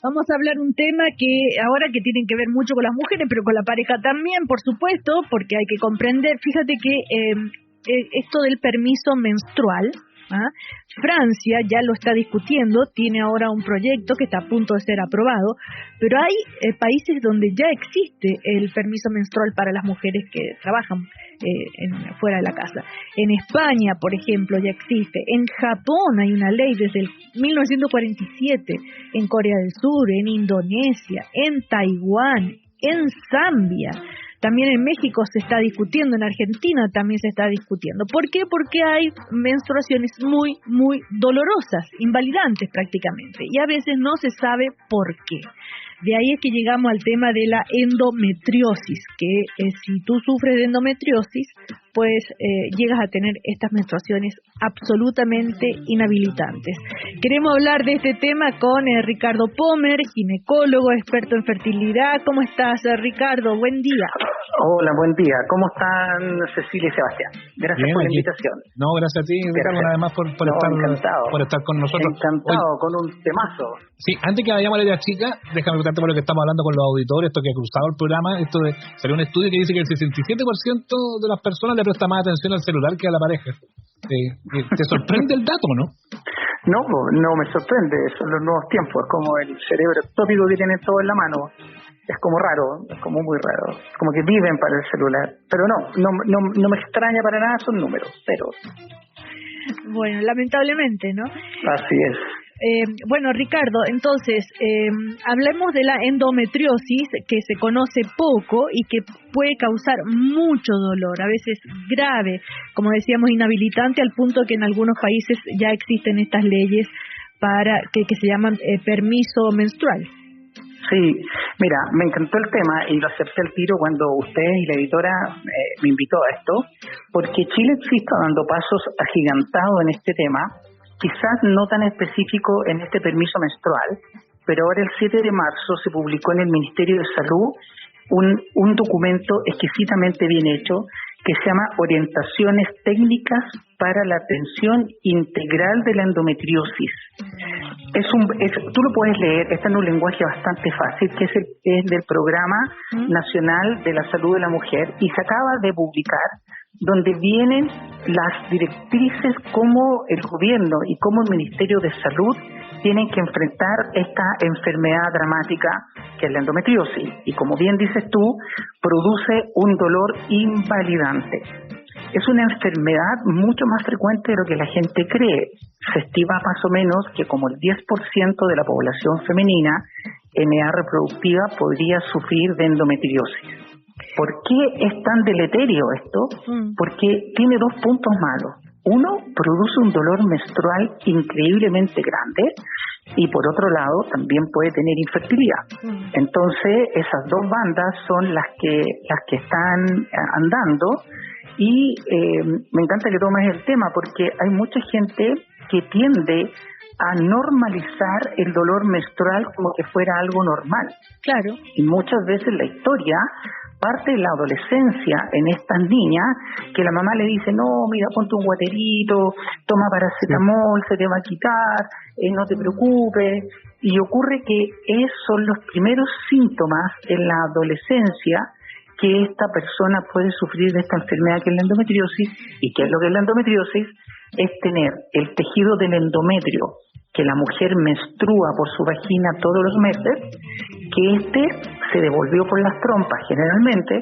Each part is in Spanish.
Vamos a hablar un tema que ahora que tiene que ver mucho con las mujeres, pero con la pareja también, por supuesto, porque hay que comprender, fíjate que esto del permiso menstrual, ¿ah? Francia ya lo está discutiendo, tiene ahora un proyecto que está a punto de ser aprobado, pero hay países donde ya existe el permiso menstrual para las mujeres que trabajan fuera de la casa. En España, por ejemplo, ya existe. En Japón hay una ley desde el 1947, en Corea del Sur, en Indonesia, en Taiwán, en Zambia. También en México se está discutiendo, en Argentina también se está discutiendo. ¿Por qué? Porque hay menstruaciones muy, muy dolorosas, invalidantes prácticamente, y a veces no se sabe por qué. De ahí es que llegamos al tema de la endometriosis, que si tú sufres de endometriosis, pues llegas a tener estas menstruaciones absolutamente inhabilitantes. Queremos hablar de este tema con Ricardo Pomer, ginecólogo, experto en fertilidad. ¿Cómo estás, Ricardo? Buen día. Hola, buen día. ¿Cómo están Cecilia y Sebastián? Gracias Bien, por la aquí. invitación. No, gracias a ti, Ricardo, además por estar con nosotros. Encantado. Hoy, con un temazo. Sí, antes que vayamos a la idea chica, déjame contarte por lo que estamos hablando con los auditores, esto que ha cruzado el programa, salió un estudio que dice que el 67% de las personas le presta más atención al celular que a la pareja. ¿Te sorprende el dato, no? No me sorprende, son los nuevos tiempos, es como el cerebro tópico que tienen todo en la mano. Es como raro, es como muy raro, como que viven para el celular, pero no me extraña para nada, son números, cero. Bueno, lamentablemente, ¿no? Así es. Bueno, Ricardo, entonces, hablemos de la endometriosis, que se conoce poco y que puede causar mucho dolor, a veces grave, como decíamos, inhabilitante, al punto que en algunos países ya existen estas leyes para que se llaman permiso menstrual. Sí, mira, me encantó el tema y lo acepté al tiro cuando usted y la editora me invitó a esto, porque Chile sí está dando pasos agigantados en este tema, quizás no tan específico en este permiso menstrual, pero ahora el 7 de marzo se publicó en el Ministerio de Salud un documento exquisitamente bien hecho que se llama Orientaciones Técnicas para la Atención Integral de la Endometriosis. Tú lo puedes leer, está en un lenguaje bastante fácil, que es del Programa Nacional de la Salud de la Mujer, y se acaba de publicar, donde vienen las directrices cómo el gobierno y cómo el Ministerio de Salud tienen que enfrentar esta enfermedad dramática que es la endometriosis. Y como bien dices tú, produce un dolor invalidante. Es una enfermedad mucho más frecuente de lo que la gente cree. Se estima más o menos que como el 10% de la población femenina en edad reproductiva podría sufrir de endometriosis. ¿Por qué es tan deleterio esto? Porque tiene dos puntos malos. Uno, produce un dolor menstrual increíblemente grande y por otro lado también puede tener infertilidad. Entonces esas dos bandas son las que están andando y me encanta que tomes el tema porque hay mucha gente que tiende a normalizar el dolor menstrual como que fuera algo normal. Claro. Y muchas veces la historia parte de la adolescencia en estas niñas, que la mamá le dice, no, mira, ponte un guaterito, toma paracetamol, se te va a quitar, no te preocupes, y ocurre que son los primeros síntomas en la adolescencia que esta persona puede sufrir de esta enfermedad que es la endometriosis. ¿Y qué es lo que es la endometriosis? Es tener el tejido del endometrio, que la mujer menstrua por su vagina todos los meses, que se devolvió por las trompas generalmente,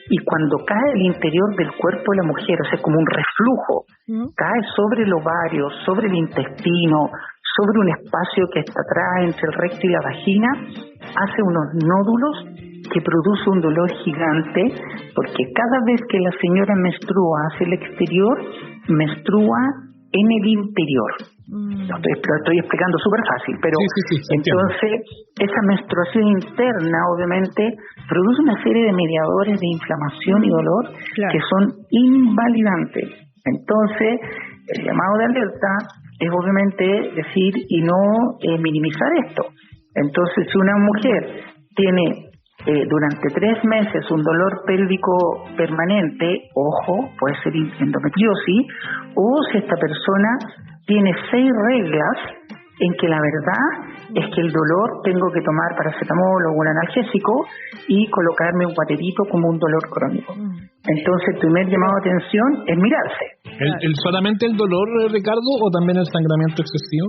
y cuando cae al interior del cuerpo de la mujer, o sea, como un reflujo, cae sobre el ovario, sobre el intestino, sobre un espacio que está atrás entre el recto y la vagina, hace unos nódulos que produce un dolor gigante, porque cada vez que la señora menstrua hacia el exterior, menstrua en el interior. Lo estoy explicando súper fácil, pero sí, entonces esa menstruación interna obviamente produce una serie de mediadores de inflamación y dolor que son invalidantes. Entonces el llamado de alerta es obviamente decir y no minimizar esto. Entonces si una mujer tiene durante 3 meses un dolor pélvico permanente, ojo, puede ser endometriosis, o si esta persona tiene 6 reglas en que la verdad es que el dolor tengo que tomar paracetamol o un analgésico y colocarme un guaterito como un dolor crónico. Entonces el primer llamado de atención es mirarse. ¿Solamente el dolor, Ricardo, o también el sangramiento excesivo?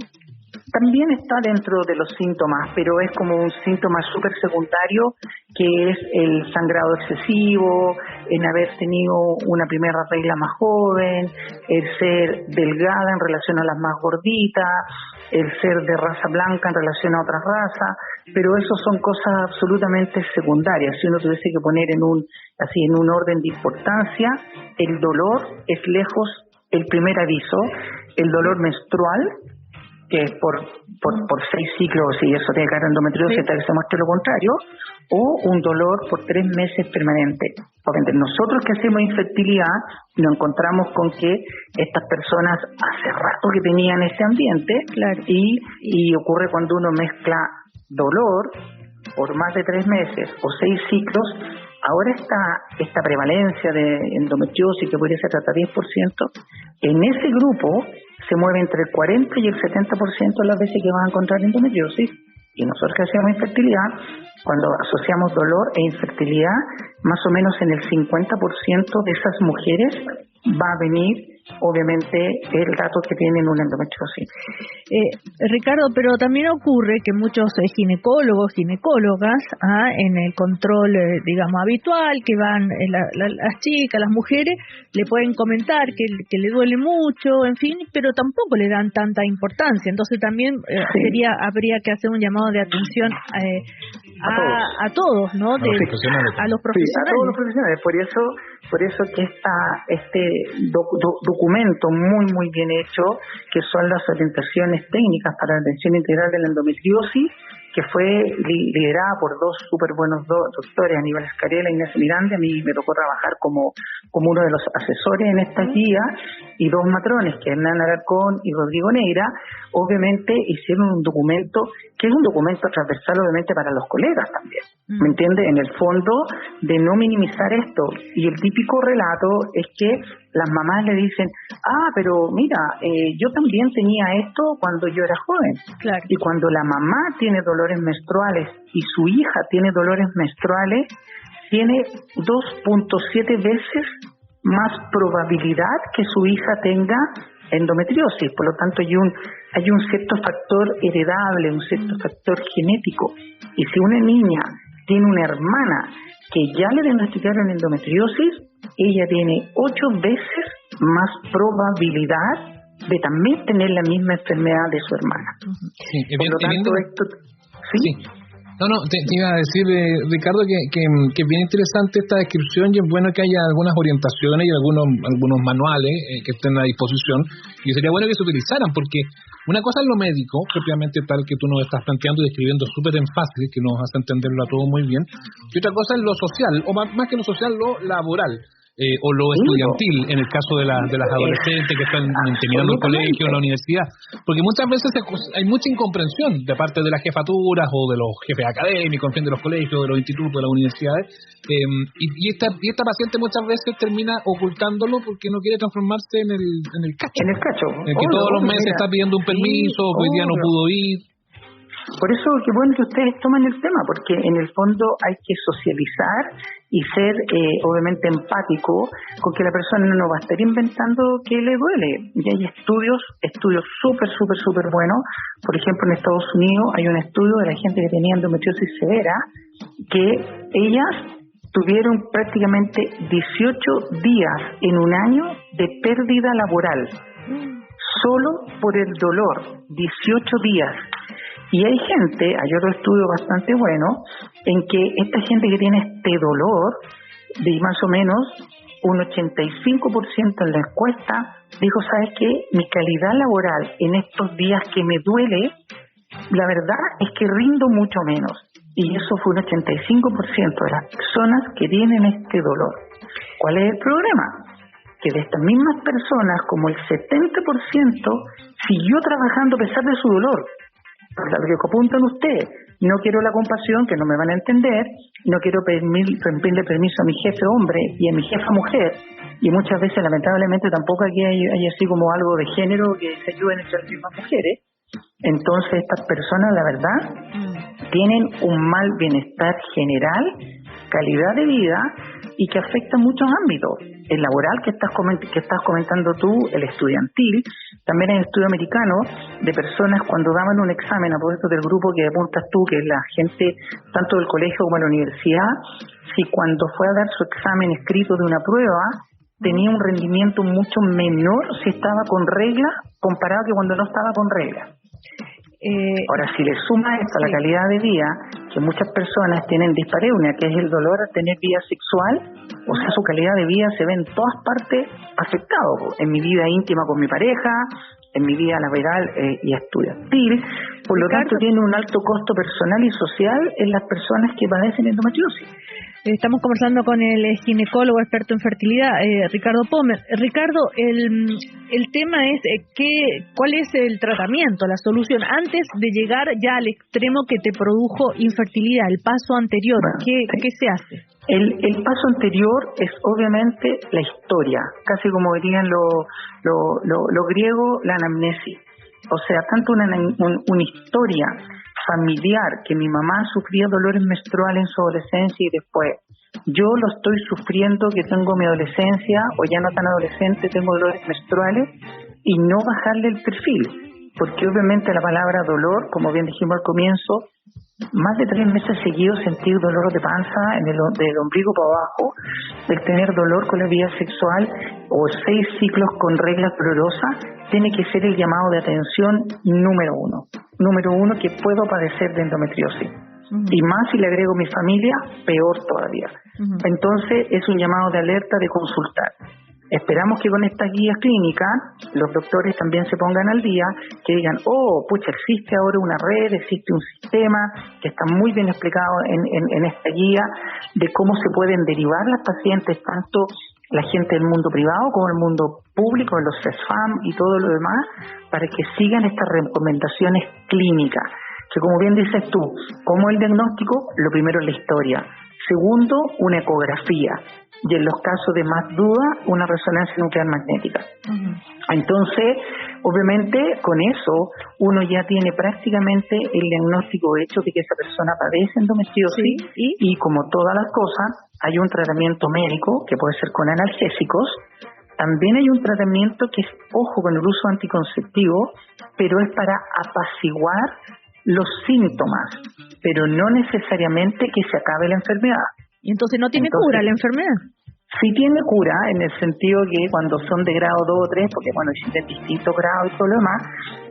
También está dentro de los síntomas, pero es como un síntoma súper secundario, que es el sangrado excesivo, en haber tenido una primera regla más joven, el ser delgada en relación a las más gorditas, el ser de raza blanca en relación a otras razas, pero eso son cosas absolutamente secundarias. Si uno tuviese que poner en un orden de importancia, el dolor es lejos el primer aviso, el dolor menstrual, que es por 6 ciclos, y eso tiene que haber endometriosis hasta que se muestre lo contrario, o un dolor por 3 meses permanente. Porque nosotros que hacemos infertilidad nos encontramos con que estas personas hace rato que tenían este ambiente, y ocurre cuando uno mezcla dolor por más de 3 meses o 6 ciclos. Ahora esta prevalencia de endometriosis, que podría ser hasta 10%, en ese grupo se mueve entre el 40 y el 70% de las veces que van a encontrar endometriosis. Y nosotros que hacemos infertilidad, cuando asociamos dolor e infertilidad, más o menos en el 50% de esas mujeres va a venir, obviamente, el dato que tienen una endometriosis. Ricardo, pero también ocurre que muchos ginecólogos, ginecólogas, en el control, digamos, habitual, que van las chicas, las mujeres, le pueden comentar que le duele mucho, en fin, pero tampoco le dan tanta importancia. Entonces también habría que hacer un llamado de atención a todos, ¿no? A los profesionales. Sí, a todos los profesionales. Por eso que este documento muy muy bien hecho, que son las orientaciones técnicas para la atención integral de la endometriosis, que fue liderada por 2 súper buenos doctores, Aníbal Escarela y Inés Miranda. A mí me tocó trabajar como uno de los asesores en esta guía, y 2 matrones, que es Hernán Alarcón y Rodrigo Neira. Obviamente hicieron un documento que es un documento transversal, obviamente, para los colegas también, ¿me entiende? En el fondo, de no minimizar esto. Y el típico relato es que las mamás le dicen, pero mira, yo también tenía esto cuando yo era joven. Claro. Y cuando la mamá tiene dolores menstruales y su hija tiene dolores menstruales, tiene 2.7 veces más probabilidad que su hija tenga endometriosis. Por lo tanto, hay un cierto factor heredable, un cierto factor genético. Y si una niña tiene una hermana que ya le diagnosticaron endometriosis, ella tiene 8 veces más probabilidad de también tener la misma enfermedad de su hermana. Sí, por lo tanto, esto... ¿Sí? No, te iba a decir, Ricardo, que es bien interesante esta descripción, y es bueno que haya algunas orientaciones y algunos manuales que estén a disposición, y sería bueno que se utilizaran, porque una cosa es lo médico, propiamente tal que tú nos estás planteando y describiendo súper en fácil, que nos hace entenderlo a todos muy bien, y otra cosa es lo social, o más que lo social, lo laboral. O lo estudiantil, en el caso de las adolescentes que están terminando el colegio o la universidad, porque muchas veces hay mucha incomprensión de parte de las jefaturas o de los jefes académicos, en fin, de los colegios, de los institutos, de las universidades, y esta paciente muchas veces termina ocultándolo porque no quiere transformarse en el cacho. En el cacho. En que todos los meses está pidiendo un permiso, que hoy día no pudo ir. Por eso, qué bueno que ustedes toman el tema, porque en el fondo hay que socializar y ser obviamente empático con que la persona no va a estar inventando que le duele. Y hay estudios súper buenos. Por ejemplo, en Estados Unidos hay un estudio de la gente que tenía endometriosis severa, que ellas tuvieron prácticamente 18 días en un año de pérdida laboral, solo por el dolor, 18 días. Y hay otro estudio bastante bueno, en que esta gente que tiene este dolor, de más o menos un 85% en la encuesta, dijo, ¿sabes qué? Mi calidad laboral en estos días que me duele, la verdad es que rindo mucho menos. Y eso fue un 85% de las personas que tienen este dolor. ¿Cuál es el problema? Que de estas mismas personas, como el 70% siguió trabajando a pesar de su dolor. Por lo que apuntan ustedes, no quiero la compasión, que no me van a entender, no quiero pedirle permiso a mi jefe hombre y a mi jefa mujer, y muchas veces lamentablemente tampoco aquí hay así como algo de género que se ayuden entre las mismas mujeres, Entonces estas personas, la verdad, tienen un mal bienestar general, calidad de vida, y que afecta muchos ámbitos. El laboral que estás comentando tú, el estudiantil, también hay estudio americano de personas cuando daban un examen, a propósito del grupo que apuntas tú, que es la gente tanto del colegio como de la universidad, si cuando fue a dar su examen escrito de una prueba, tenía un rendimiento mucho menor si estaba con regla comparado que cuando no estaba con regla. Ahora, si le suma esto a la calidad de vida, que muchas personas tienen dispareunia, que es el dolor al tener vida sexual, o sea, su calidad de vida se ve en todas partes afectado, en mi vida íntima con mi pareja, en mi vida laboral y estudiantil. Por lo tanto, tiene un alto costo personal y social en las personas que padecen endometriosis. Estamos conversando con el ginecólogo experto en fertilidad, Ricardo Pomer. Ricardo, el tema es ¿cuál es el tratamiento, la solución antes de llegar ya al extremo que te produjo infertilidad, el paso anterior? Bueno, ¿Qué se hace? El paso anterior es obviamente la historia, casi como dirían los griegos, la anamnesis. O sea, tanto una historia familiar, que mi mamá sufría dolores menstruales en su adolescencia y después yo lo estoy sufriendo, que tengo mi adolescencia o ya no tan adolescente, tengo dolores menstruales, y no bajarle el perfil, porque obviamente la palabra dolor, como bien dijimos al comienzo, más de 3 meses seguidos sentir dolor de panza del ombligo para abajo, el tener dolor con la vida sexual o 6 ciclos con reglas dolorosas, tiene que ser el llamado de atención número uno que puedo padecer de endometriosis. Y más si le agrego mi familia, peor todavía. Entonces es un llamado de alerta de consultar. Esperamos que con estas guías clínicas los doctores también se pongan al día, que digan, existe ahora una red, existe un sistema que está muy bien explicado en esta guía de cómo se pueden derivar las pacientes, tanto la gente del mundo privado como el mundo público, los CESFAM y todo lo demás, para que sigan estas recomendaciones clínicas, que como bien dices tú, como el diagnóstico, lo primero es la historia, segundo, una ecografía, y en los casos de más duda, una resonancia nuclear magnética. Entonces, obviamente, con eso, uno ya tiene prácticamente el diagnóstico hecho de que esa persona padece endometriosis, y como todas las cosas, hay un tratamiento médico, que puede ser con analgésicos. También hay un tratamiento que es, ojo, con el uso anticonceptivo, pero es para apaciguar los síntomas, pero no necesariamente que se acabe la enfermedad. Y entonces no tiene cura la enfermedad. Sí tiene cura, en el sentido que cuando son de grado 2 o 3, porque existen distintos grados y todo lo demás,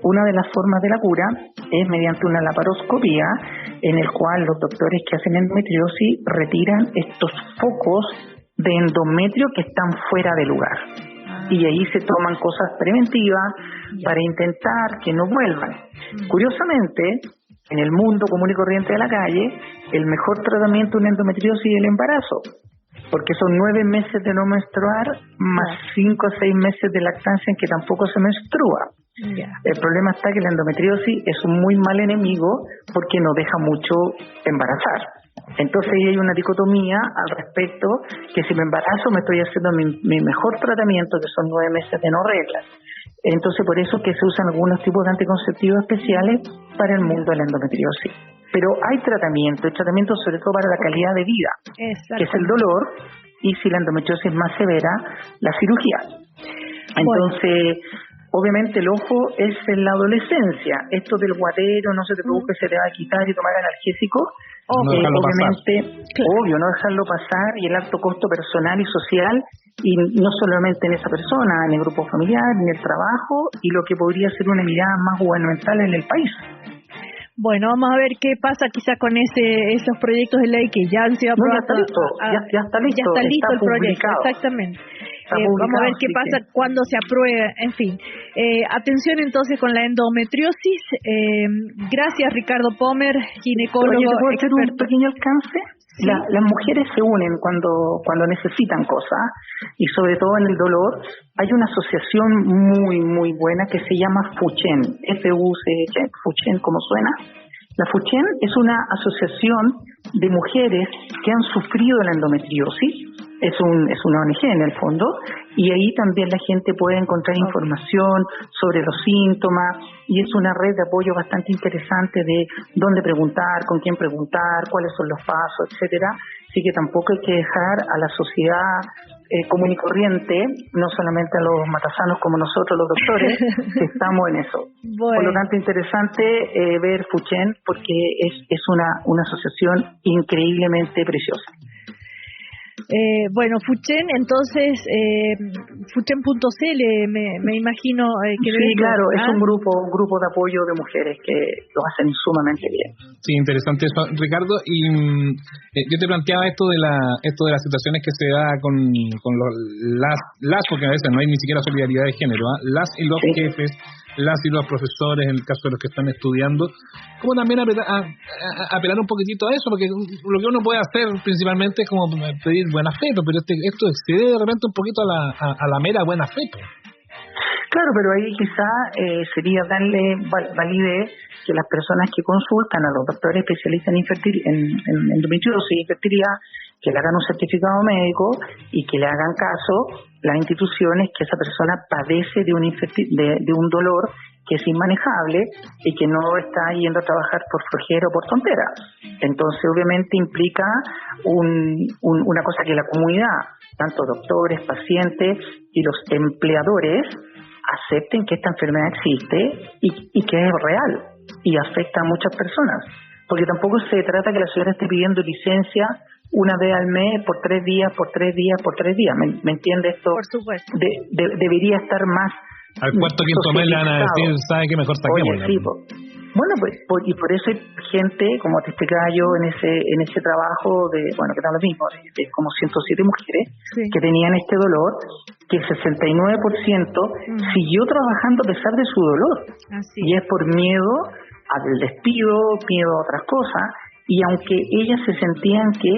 una de las formas de la cura es mediante una laparoscopía, en el cual los doctores que hacen endometriosis retiran estos focos de endometrio que están fuera de lugar. Y ahí se toman cosas preventivas para intentar que no vuelvan. Curiosamente, en el mundo común y corriente de la calle, el mejor tratamiento de una endometriosis es el embarazo, porque son 9 meses de no menstruar más 5 o 6 meses de lactancia en que tampoco se menstrua. El problema está que la endometriosis es un muy mal enemigo porque no deja mucho embarazar. Entonces ahí hay una dicotomía al respecto, que si me embarazo me estoy haciendo mi mejor tratamiento, que son 9 meses de no reglas. Entonces por eso que se usan algunos tipos de anticonceptivos especiales para el mundo de la endometriosis. Pero hay tratamiento sobre todo para la calidad de vida, que es el dolor, y si la endometriosis es más severa, la cirugía. Entonces, obviamente el ojo es en la adolescencia. Esto del guatero, no se te preocupe, se te va a quitar y tomar analgésico. Obviamente, obvio, no dejarlo pasar, y el alto costo personal y social, y no solamente en esa persona, en el grupo familiar, en el trabajo, y lo que podría ser una mirada más gubernamental en el país. Bueno, vamos a ver qué pasa quizás con esos proyectos de ley que ya han sido aprobados. Ya está listo. Ya está listo el proyecto, publicado. Exactamente. Vamos a ver qué pasa cuando se apruebe, en fin. Atención entonces con la endometriosis. Gracias, Ricardo Pomer, ginecólogo. Oye, ¿te puedo hacer experto? un pequeño alcance? ¿Sí? Las mujeres se unen cuando necesitan cosas, y sobre todo en el dolor. Hay una asociación muy, muy buena que se llama FUCHEN, F-U-C-H, FUCHEN, como suena. La FUCHEN es una asociación de mujeres que han sufrido la endometriosis es una ONG en el fondo, y ahí también la gente puede encontrar información sobre los síntomas, y es una red de apoyo bastante interesante de dónde preguntar, con quién preguntar, cuáles son los pasos, etcétera. Así que tampoco hay que dejar a la sociedad común y corriente, no solamente a los matasanos como nosotros los doctores, que estamos en eso. Bueno. Por lo tanto, interesante ver FUCHEN, porque es una asociación increíblemente preciosa. Bueno, FUCHEN, entonces, FUCHEN.cl, me imagino que sí, claro, es un grupo de apoyo de mujeres que lo hacen sumamente bien. Sí, interesante eso, Ricardo. Y yo te planteaba esto de las situaciones que se da con las, porque a veces no hay ni siquiera solidaridad de género, las y los jefes, las y los profesores, en el caso de los que están estudiando, como también apelar un poquitito a eso, porque lo que uno puede hacer principalmente es como pedir buena fe, pero esto excede de repente un poquito a la mera buena fe. Claro, pero ahí quizá sería darle validez que las personas que consultan a los doctores especialistas en endometriosis y infertilidad, que le hagan un certificado médico y que le hagan caso las instituciones que esa persona padece de un dolor que es inmanejable y que no está yendo a trabajar por flojera o por tontera. Entonces, obviamente implica una cosa que la comunidad, tanto doctores, pacientes y los empleadores, acepten que esta enfermedad existe y que es real y afecta a muchas personas. Porque tampoco se trata que la señora esté pidiendo licencia una vez al mes por 3 días. ¿Me entiende esto? Por supuesto. Debería estar más. Al cuarto quinto mes le van a decir, ¿sabe qué? Mejor saquémosla. Sí, bueno, y por eso hay gente, como te explicaba yo en ese trabajo que da lo mismo, de como 107 mujeres que tenían este dolor, que el 69% siguió trabajando a pesar de su dolor. Así. Y es por miedo al despido, miedo a otras cosas, y aunque ellas se sentían que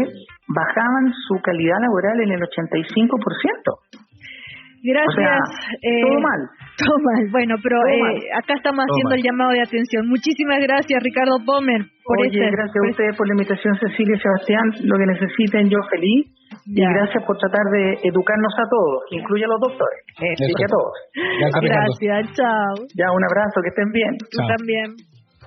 bajaban su calidad laboral en el 85%. Gracias. O sea, todo mal. Todo mal. Bueno, pero acá estamos haciendo el llamado de atención. Muchísimas gracias, Ricardo Pommer. Gracias a ustedes por la invitación, Cecilia y Sebastián. Lo que necesiten, yo feliz. Y gracias por tratar de educarnos a todos, que incluye a los doctores. Así que a todos. Gracias, chao. Ya, un abrazo, que estén bien. Tú también.